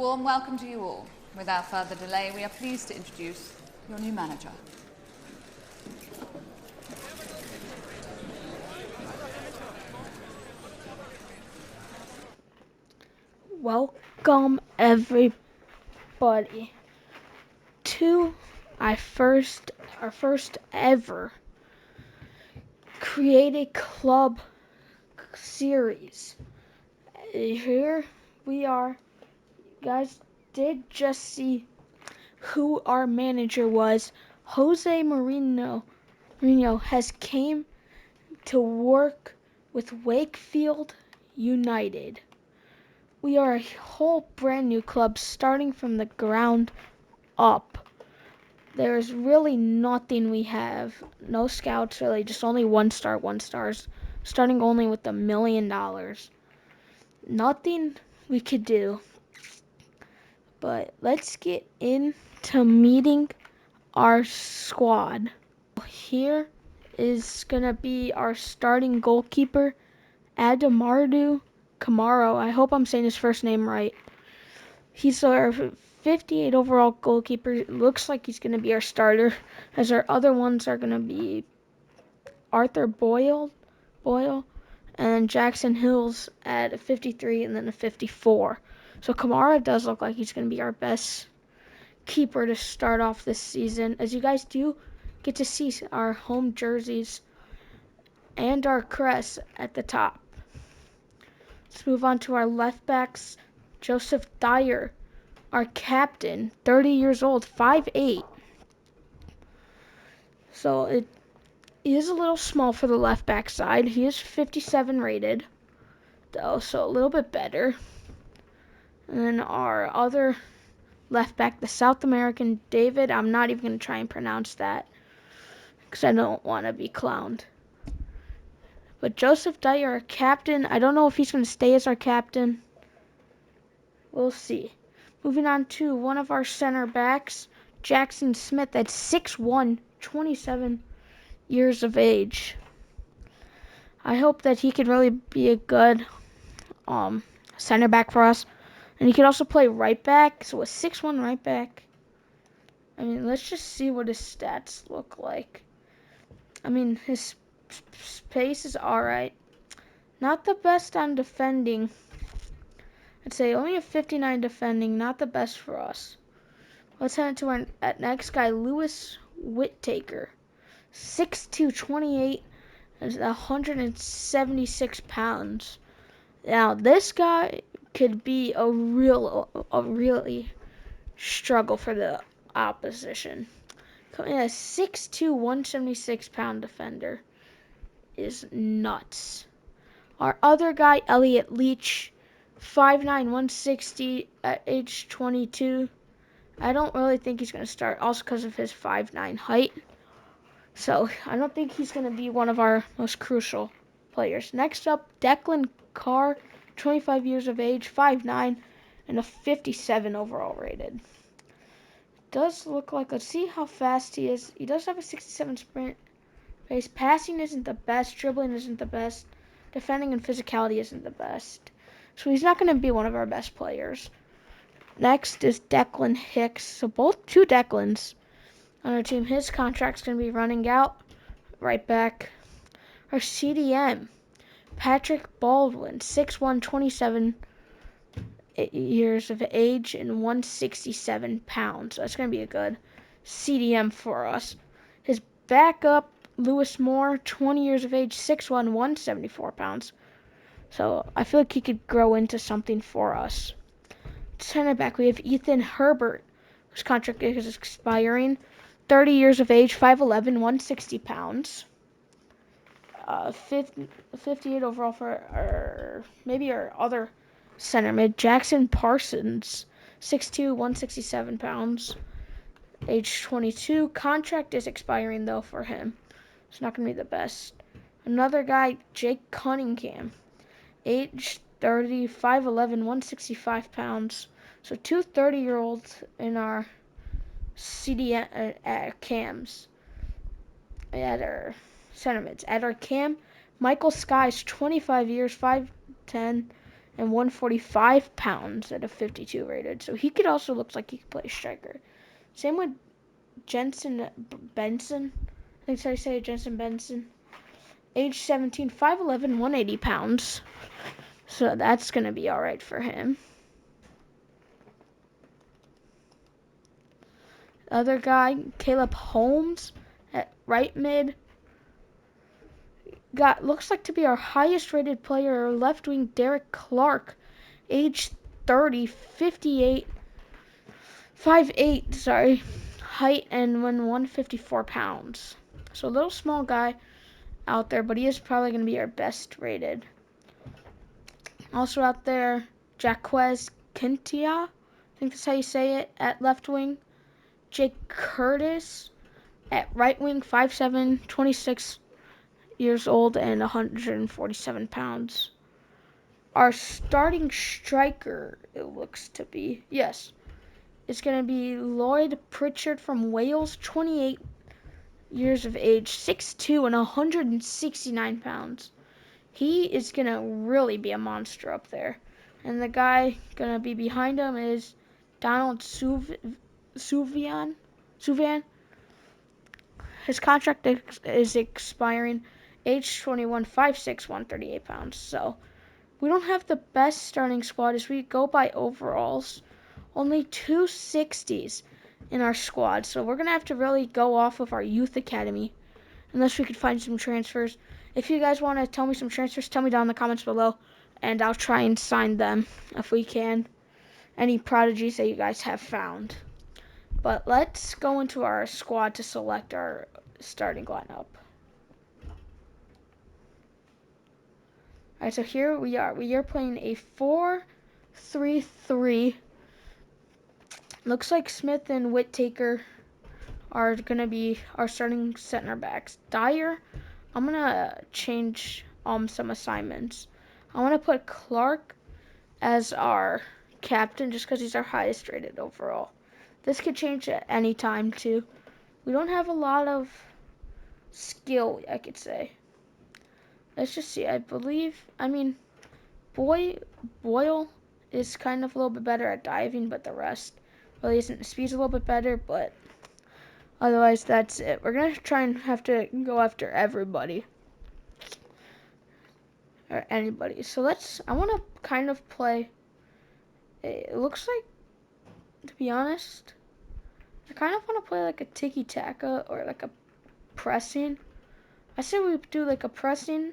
warm welcome to you all. Without further delay, we are pleased to introduce your new manager. Welcome everybody to our first ever Creative Club series. Here we are. You guys did just see who our manager was. Jose Mourinho has came to work with Wakefield United. We are a whole brand new club starting from the ground up. There's really nothing we have. No scouts really, just only one stars, starting only with $1 million. Nothing we could do. But let's get into meeting our squad. Here is gonna be our starting goalkeeper, Adamardu Camaro. I hope I'm saying his first name right. He's our 58 overall goalkeeper. It looks like he's going to be our starter, as our other ones are going to be Arthur Boyle, and Jackson Hills at a 53 and then a 54. So Kamara does look like he's going to be our best keeper to start off this season. As you guys do get to see our home jerseys and our crest at the top. Let's move on to our left backs. Joseph Dyer, our captain, 30 years old, 5'8". So it is a little small for the left back side. He is 57 rated, though, so a little bit better. And then our other left back, the South American David, I'm not even going to try and pronounce that because I don't want to be clowned. But Joseph Dyer, our captain, I don't know if he's going to stay as our captain. We'll see. Moving on to one of our center backs, Jackson Smith, at 6'1", 27 years of age. I hope that he could really be a good center back for us. And he could also play right back, so a 6'1" right back. I mean, let's just see what his stats look like. I mean, his pace is alright. Not the best on defending. I'd say only a 59 defending, not the best for us. Let's head into our next guy, Lewis Whittaker. 6'2", 28, and 176 pounds. Now, this guy could be a really struggle for the opposition. Coming in at 6'2", 176-pound defender is nuts. Our other guy, Elliot Leach, 5'9", 160 at age 22. I don't really think he's going to start, also because of his 5'9" height. So I don't think he's going to be one of our most crucial players. Next up, Declan Carr, 25 years of age, 5'9", and a 57 overall rated. Does look like, let's see how fast he is. He does have a 67 sprint pace. Passing isn't the best. Dribbling isn't the best. Defending and physicality isn't the best. So he's not going to be one of our best players. Next is Declan Hicks. So two Declans on our team. His contract's going to be running out. Right back. Our CDM, Patrick Baldwin, 6'1", 27 years of age and 167 pounds. So that's going to be a good CDM for us. His backup, Lewis Moore, 20 years of age, 6'1", 174 pounds. So I feel like he could grow into something for us. Center back, we have Ethan Herbert, whose contract is expiring. 30 years of age, 5'11", 160 pounds. 58 overall for our other center mid, Jackson Parsons, 6'2", 167 pounds, age 22. Contract is expiring, though, for him. It's not going to be the best. Another guy, Jake Cunningham, age 30, 5'11", 165 pounds. So two 30-year-olds in our cams at our center mids. At our cam, Michael Skies, 25 years, 5'10", and 145 pounds at a 52 rated. So he could also looks like he could play striker. Same with Jensen Benson. I think that's how you say it, Jensen Benson. Age 17, 5'11", 180 pounds. So that's going to be all right for him. Other guy, Caleb Holmes at right mid. Looks like to be our highest rated player, left wing Derek Clark, age 30, 58, 5'8", height and 154 pounds. So a little small guy out there, but he is probably going to be our best rated. Also out there, Jaquez Quintia, I think that's how you say it, at left wing. Jake Curtis at right wing, 5'7", 26 years old and 147 pounds. Our starting striker, it looks to be, yes, it's going to be Lloyd Pritchard from Wales, 28 years of age, 6'2", and 169 pounds. He is going to really be a monster up there. And the guy going to be behind him is Donald Suvian. His contract is expiring. Age 21, 5'6", 138 pounds. So we don't have the best starting squad as we go by overalls. Only 260s in our squad. So we're going to have to really go off of our youth academy unless we could find some transfers. If you guys want to tell me some transfers, tell me down in the comments below, and I'll try and sign them if we can. Any prodigies that you guys have found. But let's go into our squad to select our starting lineup. Alright, so here we are. We are playing a 4-3-3. Looks like Smith and Whittaker are going to be our starting center backs. Dyer, I'm going to change some assignments. I want to put Clark as our captain just because he's our highest rated overall. This could change at any time too. We don't have a lot of skill, I could say. Let's just see. Boyle is kind of a little bit better at diving, but the rest really isn't. Speed's a little bit better, but otherwise that's it. We're going to try and have to go after everybody. Or anybody. So I want to kind of play, it looks like, to be honest, I kind of want to play like a tiki-taka or like a pressing. I say we do like a pressing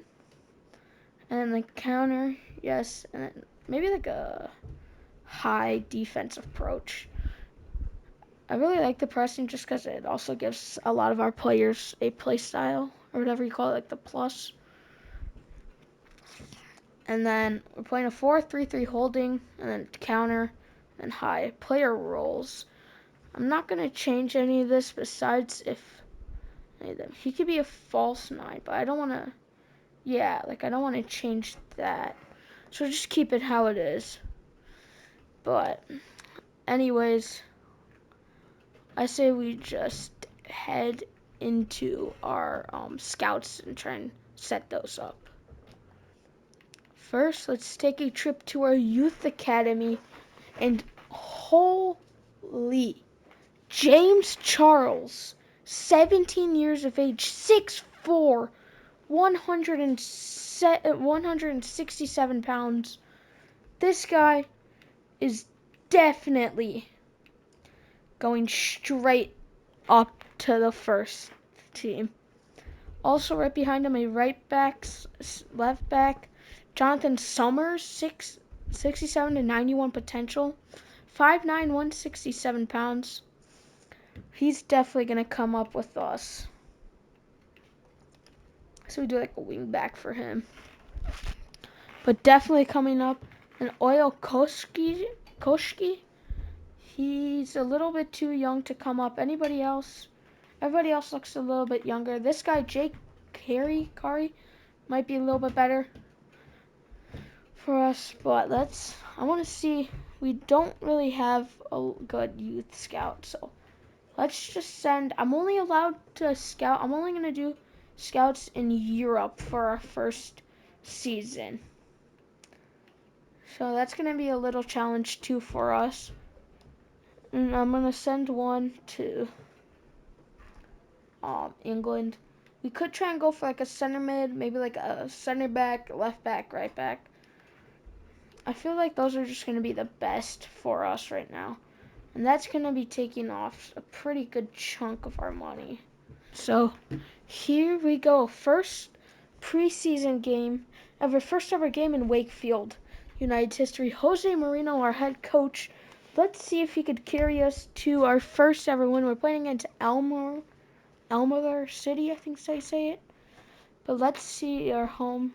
and then like counter, yes, and then maybe like a high defensive approach. I really like the pressing just because it also gives a lot of our players a play style or whatever you call it, like the plus. And then we're playing a 4-3-3 holding, and then counter, and high. Player roles. I'm not going to change any of this besides if any of them. He could be a false 9, but I don't want to, I don't want to change that. So just keep it how it is. But anyways, I say we just head into our scouts and try and set those up. First, let's take a trip to our youth academy, and holy, James Charles, 17 years of age, 6'4", 167 pounds. This guy is definitely going straight up to the first team. Also right behind him, a left back, Jonathan Summers, 67 to 91 potential, 5'9", 167 pounds. He's definitely going to come up with us. So we do like a wing back for him. But definitely coming up, an Oil Koski. He's a little bit too young to come up. Everybody else looks a little bit younger. This guy, Jake Kari, might be a little bit better for us, but I want to see. We don't really have a good youth scout, so let's just send. I'm only allowed to scout. I'm only going to do scouts in Europe for our first season. So that's going to be a little challenge too for us. And I'm going to send one to England. We could try and go for like a center mid, maybe like a center back, left back, right back. I feel like those are just going to be the best for us right now. And that's going to be taking off a pretty good chunk of our money. So here we go. First preseason game ever, first ever game in Wakefield United's history. Jose Mourinho, our head coach. Let's see if he could carry us to our first ever win. We're playing against Almere City, I think so you say it. But let's see our home.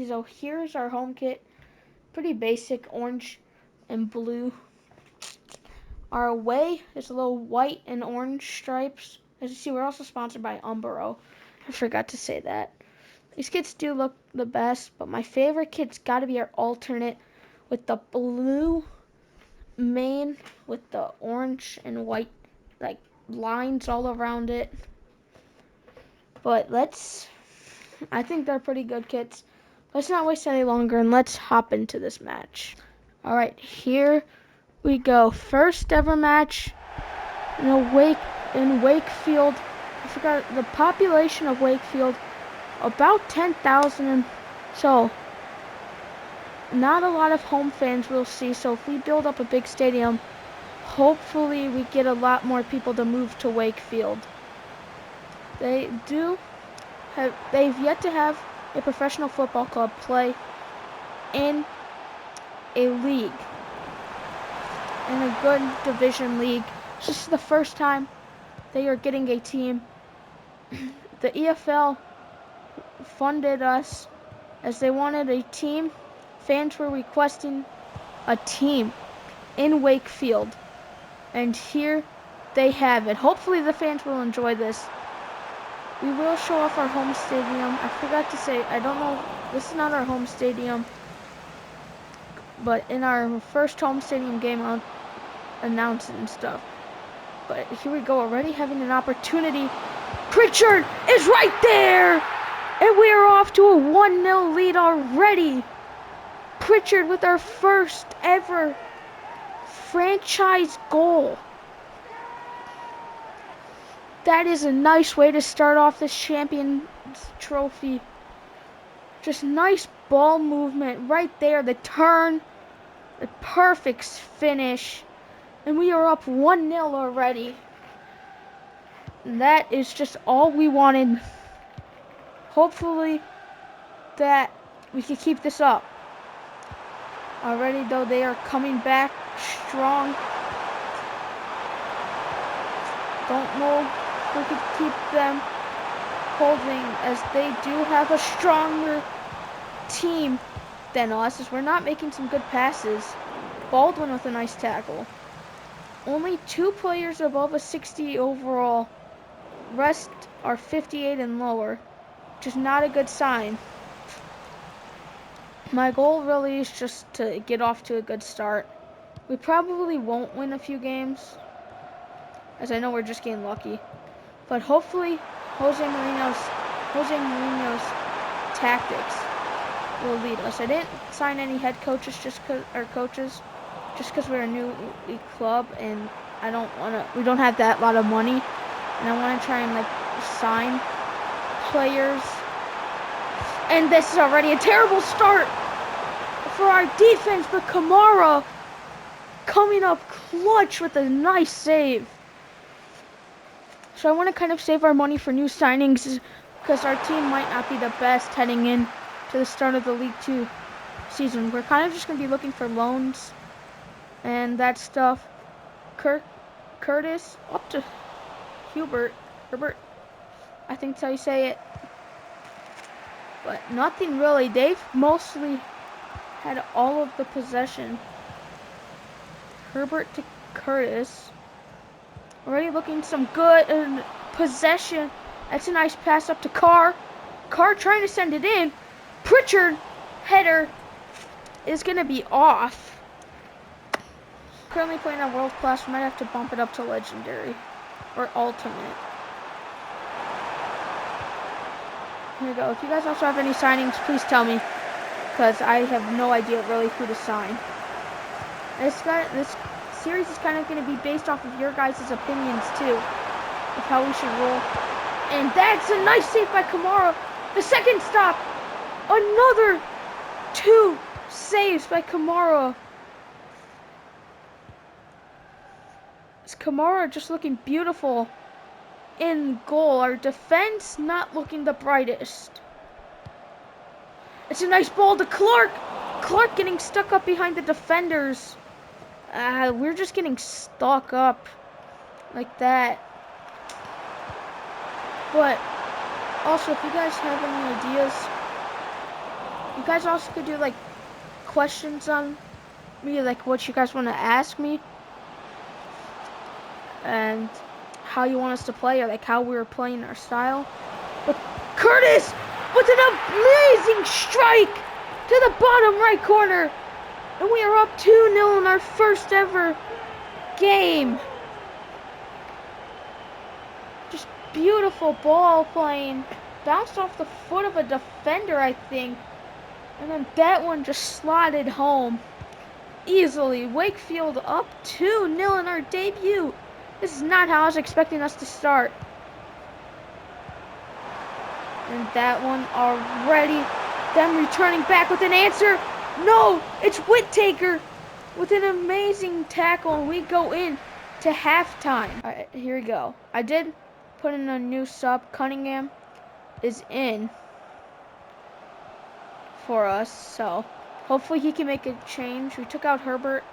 So here's our home kit. Pretty basic, orange and blue. Our away is a little white and orange stripes. As you see, we're also sponsored by Umbro. I forgot to say that. These kits do look the best, but my favorite kit's got to be our alternate with the blue main with the orange and white like lines all around it. But I think they're pretty good kits. Let's not waste any longer and let's hop into this match. All right, here we go. First ever match in Wakefield. I forgot the population of Wakefield, about 10,000. So not a lot of home fans we'll see. So if we build up a big stadium, hopefully we get a lot more people to move to Wakefield. They've yet to have a professional football club play in a league, in a good division league. It's just the first time they are getting a team. The EFL funded us as they wanted a team. Fans were requesting a team in Wakefield, and here they have it. Hopefully the fans will enjoy this. We will show off our home stadium. I forgot to say, I don't know, this is not our home stadium, but in our first home stadium game I'll announce it and stuff. But here we go, already having an opportunity. Pritchard is right there! And we are off to a 1-0 lead already. Pritchard with our first ever franchise goal. That is a nice way to start off this Champions Trophy. Just nice ball movement right there. The turn, the perfect finish. And we are up 1-0 already. And that is just all we wanted. Hopefully that we can keep this up. Already though, they are coming back strong. Don't know if we could keep them holding, as they do have a stronger team than us, as we're not making some good passes. Baldwin with a nice tackle. Only 2 players above a 60 overall. Rest are 58 and lower, which is not a good sign. My goal really is just to get off to a good start. We probably won't win a few games, as I know we're just getting lucky. But hopefully Jose Mourinho's tactics will lead us. I didn't sign any head coaches just because we're a new club and we don't have that lot of money, and I want to try and like sign players. And this is already a terrible start for our defense, but Kamara coming up clutch with a nice save. So I want to kind of save our money for new signings, because our team might not be the best heading in to the start of the League 2 season. We're kind of just going to be looking for loans and that stuff. Curtis up to Herbert, I think that's how you say it. But nothing really. They've mostly had all of the possession. Herbert to Curtis. Already looking some good possession. That's a nice pass up to Carr. Carr trying to send it in. Pritchard header is going to be off. Currently playing at world class. We might have to bump it up to legendary or ultimate. Here we go. If you guys also have any signings, please tell me. because I have no idea really who to sign. This series is kind of going to be based off of your guys' opinions too, of how we should roll. And that's a nice save by Kamara. The second stop, another 2 saves by Kamara. Is Kamara just looking beautiful in goal? Our defense not looking the brightest. It's a nice ball to Clark. Clark getting stuck up behind the defenders. We're just getting stuck up like that. But also, if you guys have any ideas, you guys also could do like questions on me, like what you guys want to ask me and how you want us to play, or like how we were playing our style. But Curtis with an amazing strike to the bottom right corner, and we are up 2-0 in our first ever game. Just beautiful ball playing, bounced off the foot of a defender, I think, and then that one just slotted home easily. Wakefield up 2-0 in our debut. This is not how I was expecting us to start. And that one already, them returning back with an answer. No, it's Whittaker with an amazing tackle, and we go in to halftime. All right, here we go. I did put in a new sub. Cunningham is in for us, so hopefully he can make a change. We took out Herbert,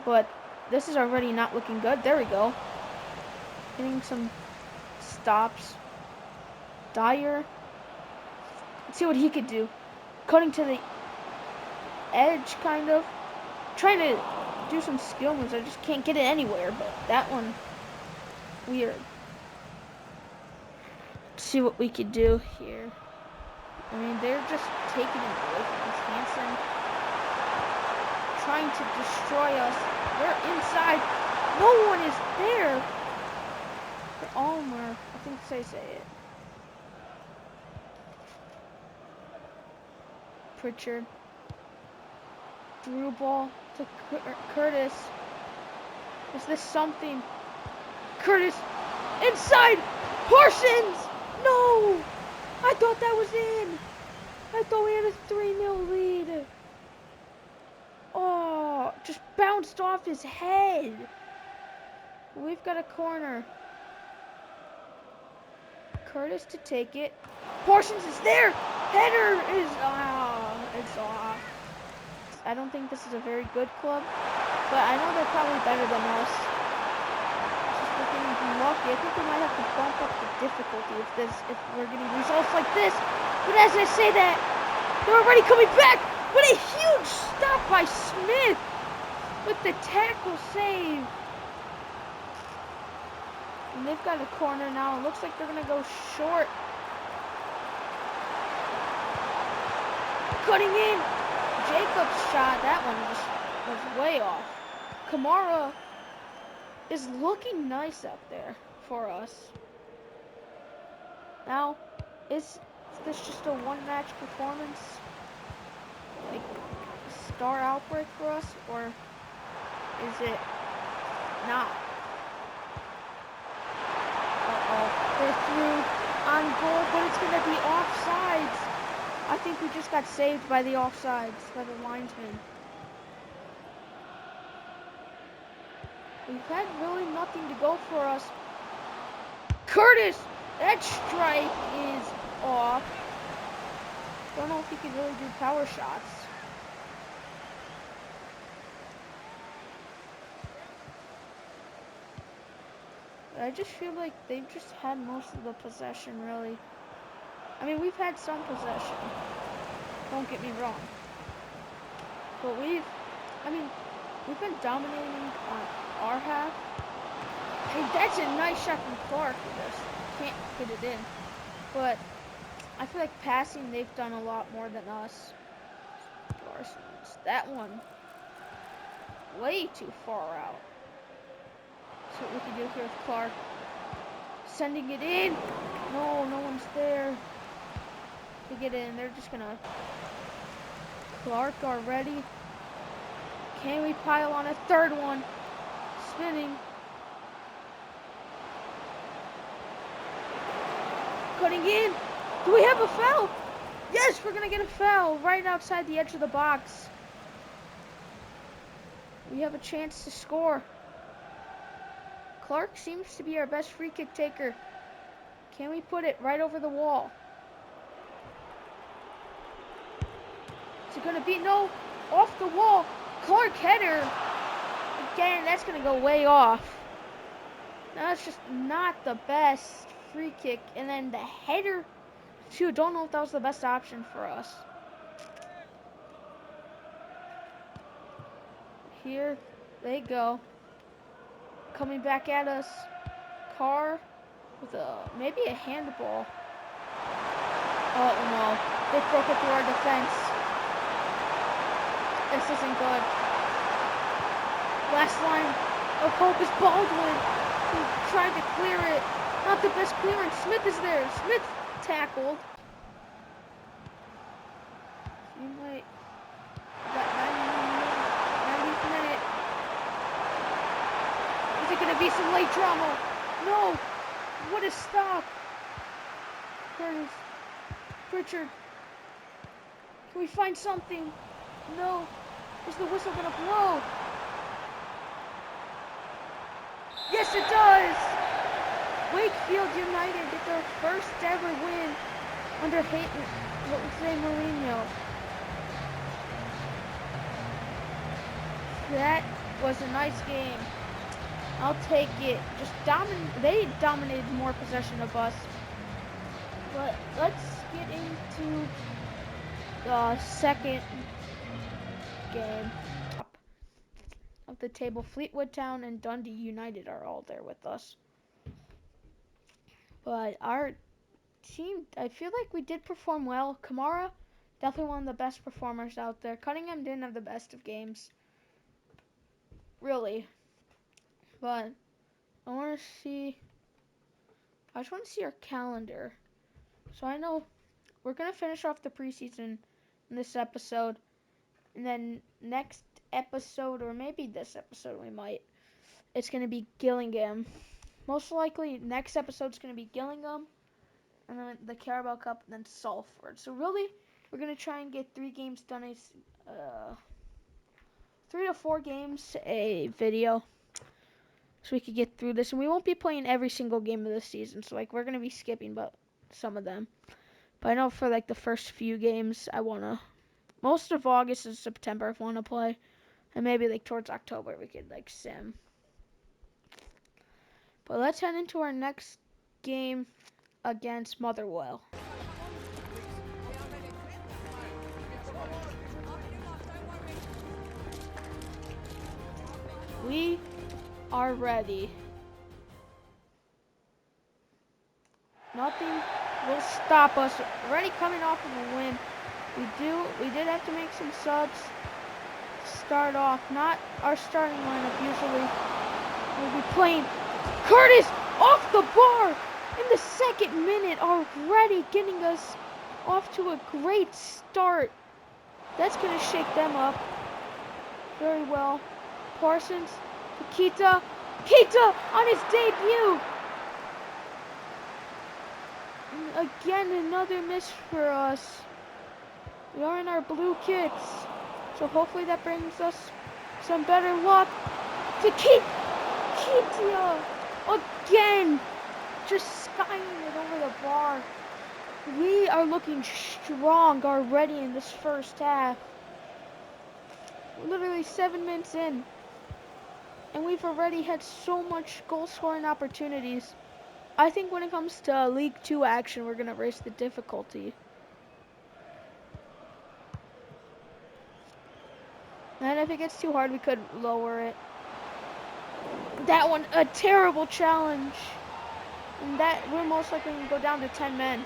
but this is already not looking good. There we go. Getting some stops. Dyer. Let's see what he could do. Cutting to the edge, kind of. Trying to do some skill moves. I just can't get it anywhere, but that one, weird. Let's see what we could do here. I mean, they're just taking it away from us. Hansen trying to destroy us. We're inside. No one is there. For Almer, I think say it. Pritchard. Through ball to Curtis. Is this something? Curtis inside. Parsons. No. I thought that was in. I thought we had a 3-0 lead. Oh, just bounced off his head. We've got a corner. Curtis to take it. Parsons is there. Header is it's off. I don't think this is a very good club, but I know they're probably better than us. Just looking lucky. I think we might have to bump up the difficulty if we're getting results like this. But as I say that, they're already coming back. What a huge stop by Smith with the tackle save. And they've got a corner now. It looks like they're going to go short. Cutting in. Jacob's shot. That one just was way off. Kamara is looking nice out there for us. Now, is this just a one-match performance? Like, a star outbreak for us? Or is it not? They're through on goal, but it's going to be offsides. I think we just got saved by the offsides, by the linesman. We've had really nothing to go for us. Curtis! That strike is off. Don't know if he can really do power shots. I just feel like they've just had most of the possession, really. I mean, we've had some possession. Don't get me wrong. But we've been dominating on our half. Hey, that's a nice shot from Clark. We just can't get it in. But I feel like passing, they've done a lot more than us. That one, way too far out. See what we can do here with Clark. Sending it in. No, no one's there. to get in. They're just gonna. Clark already. Can we pile on a third one? Spinning. Cutting in. Do we have a foul? Yes, we're gonna get a foul right outside the edge of the box. We have a chance to score. Clark seems to be our best free kick taker. Can we put it right over the wall? Is it gonna be no? Off the wall. Clark header. Again, that's gonna go way off. That's just not the best free kick. And then the header, too. Don't know if that was the best option for us. Here they go. Coming back at us. Carr with maybe a handball. Oh no. They broke it through our defense. This isn't good. Last line of hope is Baldwin, who tried to clear it. Not the best clearance. Smith is there. Smith tackled. You might. That 90th minute. Is it going to be some late drama? No. What a stop. Curtis. Pritchard. Can we find something? No. Is the whistle going to blow? Yes, it does! Wakefield United get their first ever win under Jose Mourinho. That was a nice game. I'll take it. They dominated more possession of us. But let's get into the second game of the table. Fleetwood Town and Dundee United are all there with us. But our team, I feel like we did perform well. Kamara, definitely one of the best performers out there. Cunningham didn't have the best of games. Really. But I just want to see our calendar. So I know we're going to finish off the preseason in this episode. And then next episode, or maybe this episode we might, it's going to be Gillingham. Most likely next episode's going to be Gillingham, and then the Carabao Cup, and then Salford. So really, we're going to try and get 3 games done, 3 to 4 games a video, so we could get through this. And we won't be playing every single game of the season, so like we're going to be skipping but some of them. But I know for like the first few games, most of August and September I want to play, and maybe like towards October we could like sim. But let's head into our next game against Motherwell. We are ready. Nothing will stop us. Already coming off of a win. We did have to make some subs to start off. Not our starting lineup usually. We'll be playing Curtis off the bar in the second minute, already getting us off to a great start. That's going to shake them up very well. Parsons to Keita on his debut. And again, another miss for us. We are in our blue kits, so hopefully that brings us some better luck. To Keita again, just skying it over the bar. We are looking strong already in this first half. We're literally 7 minutes in, and we've already had so much goal-scoring opportunities. I think when it comes to League 2 action, we're going to raise the difficulty. And if it gets too hard, we could lower it. That one, a terrible challenge. And that, we're most likely going to go down to 10 men.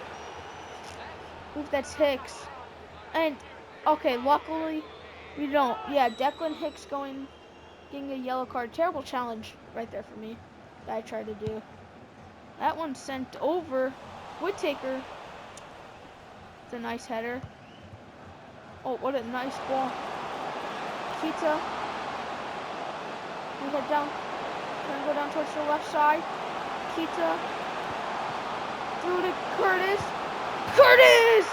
Oof, that's Hicks. And, okay, luckily, we don't. Yeah, Declan Hicks getting a yellow card. Terrible challenge right there for me that I tried to do. That one sent over. Whittaker with a nice header. Oh, what a nice ball. Kita. We head down. Trying to go down towards the left side. Kita. Through to Curtis. Curtis!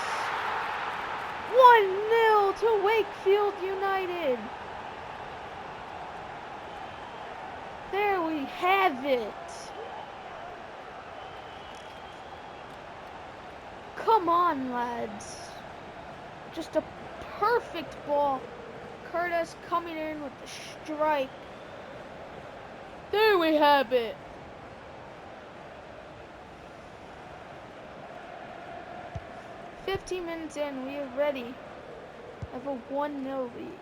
1-0 to Wakefield United. There we have it. Come on, lads. Just a perfect ball. Curtis coming in with the strike. There we have it. "15 minutes in, we are ready. Have a 1-0 lead.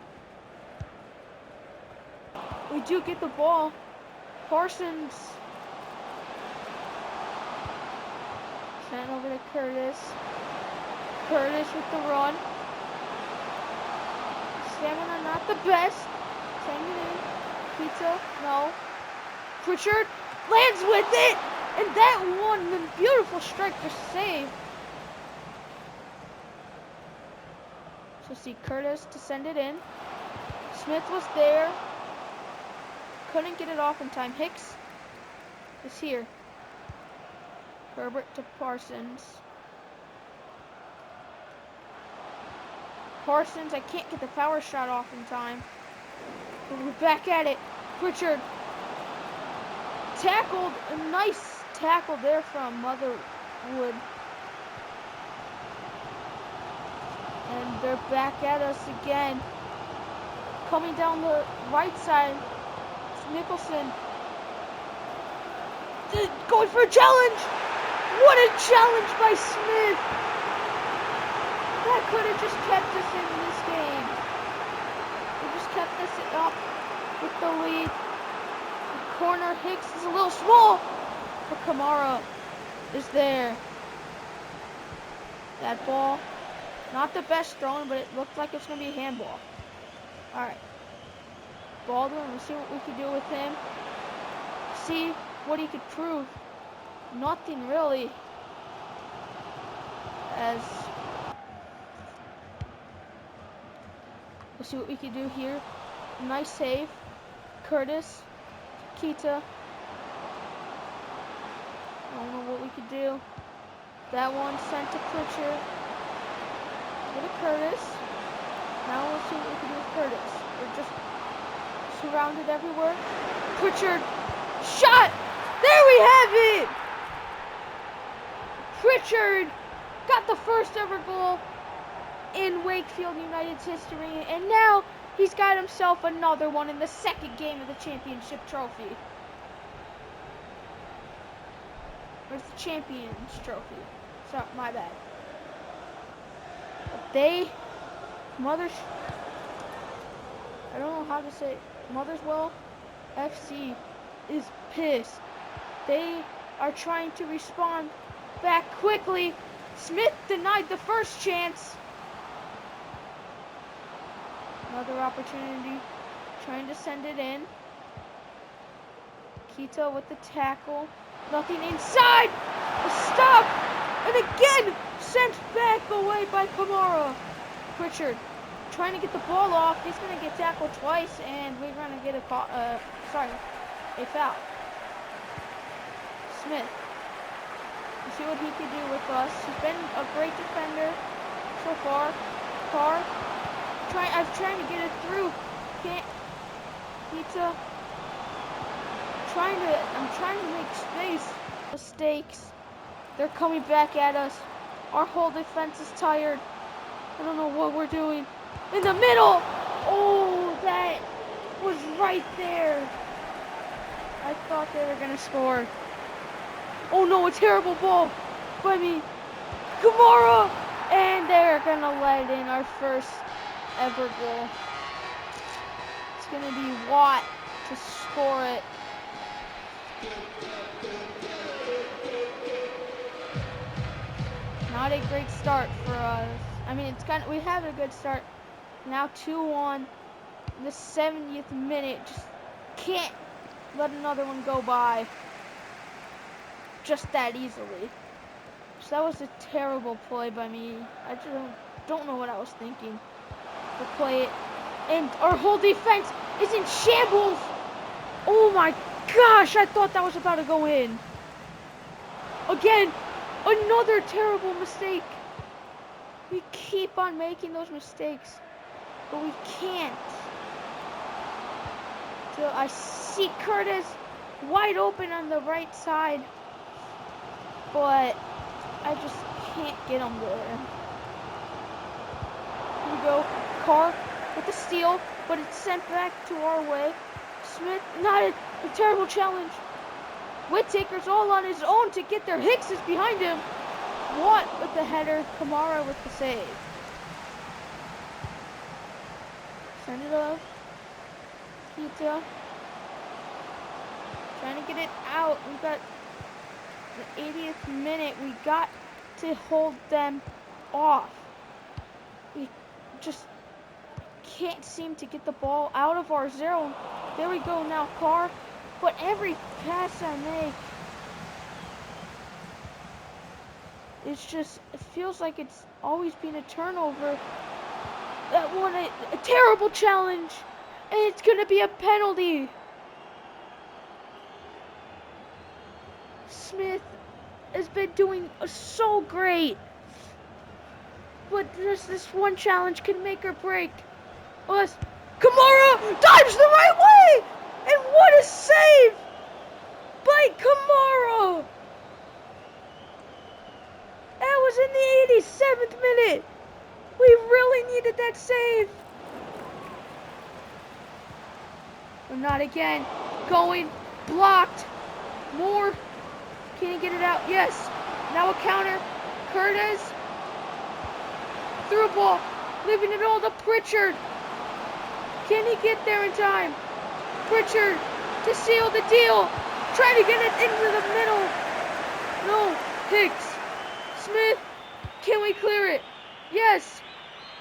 We do get the ball. Parsons. Sent over to Curtis. Curtis with the run. Stamina not the best. Sending it in. Pizza. No. Pritchard lands with it. And that one, the beautiful strike for save. So see Curtis to send it in. Smith was there. Couldn't get it off in time. Hicks is here. Herbert to Parsons. Parsons, I can't get the power shot off in time. But we're back at it. Pritchard tackled. A nice tackle there from Motherwood. And they're back at us again. Coming down the right side. It's Nicholson. Going for a challenge. What a challenge by Smith. That could have just kept us in this game. It just kept us up with the lead. The corner, Hicks is a little small, but Kamara is there. That ball, not the best thrown, but it looked like it's going to be a handball. All right. Baldwin, we'll see what we can do with him. See what he could prove. Nothing really. As we'll see what we can do here. Nice save. Curtis. Kita. I don't know what we could do. That one sent to Pritchard. Go to Curtis. Now we'll see what we can do with Curtis. We're just surrounded everywhere. Pritchard. Shot! There we have it! Pritchard got the first ever goal in Wakefield United's history, and now he's got himself another one in the second game of the championship trophy. Where's the champions trophy? Sorry, my bad. But I don't know how to say it. Motherswell FC is pissed. They are trying to respond back quickly. Smith denied the first chance. Another opportunity, trying to send it in. Kita with the tackle. Nothing inside. A stop. And again, sent back away by Kamara. Pritchard trying to get the ball off. He's going to get tackled twice, and we're going to get a foul. Smith. We'll see what he can do with us. He's been a great defender so far. Carr. I'm trying to get it through. Can't. Pizza. I'm trying to make space. Mistakes. They're coming back at us. Our whole defense is tired. I don't know what we're doing. In the middle. Oh, that was right there. I thought they were going to score. Oh no, a terrible ball by me. Kamara. And they're going to let in our first ever goal. It's going to be Watt to score it. Not a great start for us. I mean, we have a good start. Now 2-1 in the 70th minute. Just can't let another one go by just that easily. that was a terrible play by me. I just don't know what I was thinking. To play it, and our whole defense is in shambles. Oh my gosh, I thought that was about to go in. Again, another terrible mistake. We keep on making those mistakes, but we can't. So I see Curtis wide open on the right side, but I just can't get him there. Here we go. Carr with the steal, but it's sent back to our way. Smith, not a terrible challenge. Whittaker's all on his own to get there. Hicks is behind him. Watt with the header. Kamara with the save. Send it up. Kita. Trying to get it out. We've got the 80th minute. We got to hold them off. We just can't seem to get the ball out of our zone. There we go now, Carr. But every pass I make, it's just, it feels like it's always been a turnover. That one, a terrible challenge. And it's going to be a penalty. Smith has been doing so great. But just this one challenge can make or break us. Kamara dives the right way! And what a save by Kamara! That was in the 87th minute. We really needed that save. But not again. Going, blocked. More. Can he get it out? Yes. Now a counter. Curtis. Through ball. Leaving it all to Pritchard. Can he get there in time? Pritchard to seal the deal. Trying to get it into the middle. No. Hicks. Smith. Can we clear it? Yes.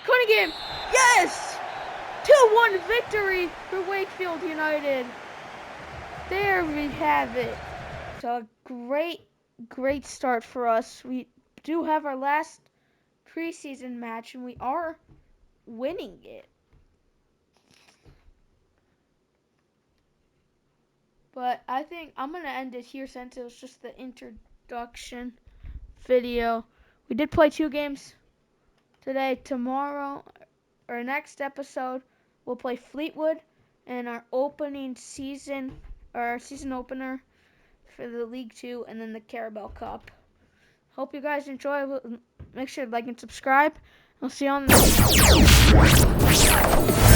Cunningham. Yes. 2-1 victory for Wakefield United. There we have it. So a great start for us. We do have our last preseason match and we are winning it. But I think I'm going to end it here since it was just the introduction video. We did play 2 games today. Tomorrow, our next episode, we'll play Fleetwood and our season opener for the League 2 and then the Carabao Cup. Hope you guys enjoy. Make sure to like and subscribe. I'll see you on the next one.